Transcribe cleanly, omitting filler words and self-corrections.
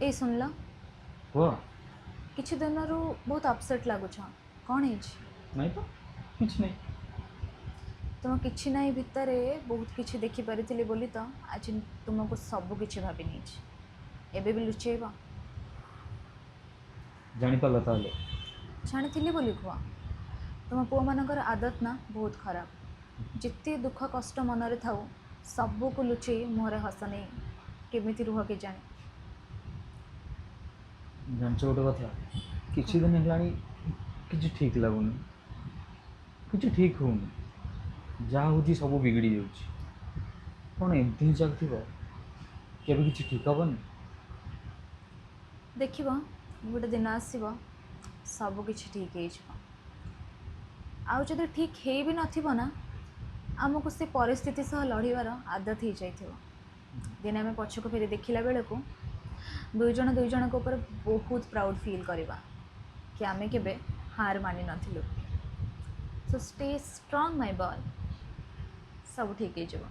ए सुनल हुआ किछि दिनरू बहुत अपसेट लगुछ कौन है नहीं तो कुछ नहीं। तुम किछि नहीं भितरे बहुत किछि देखि परिथिली बोली तो आज तुमको सब किछि भाबी नहीं एबे भी लुचेब जानीपाल ताले जानी बोली कुह तुम पुओ मानकर आदत ना बहुत खराब जिते दुख कष्ट मनरे थाऊ सबको लुचेई मुहरे हस नहीं केमिति रुह के जाने जानच गोटे कथा किसी दिन है कि ठीक लगुनि कि ठीक होनी जहाँ हूँ सब बिगड़ी जाऊँ कौन एमती ही चलती केवे कि ठीक हेनी। देख गोटे दिन आसब सबकि ठीक हो आउ जदि ठीक है भी ना आमको से परिस्थिति सह लड़ार आदत हो जाइए दिन आम पछक फेरी देखला बेलू दुई जन को ऊपर बहुत प्राउड फील करवा कि आमे केबे हार मानि नथिलु। So stay strong my boy सब ठीक हो।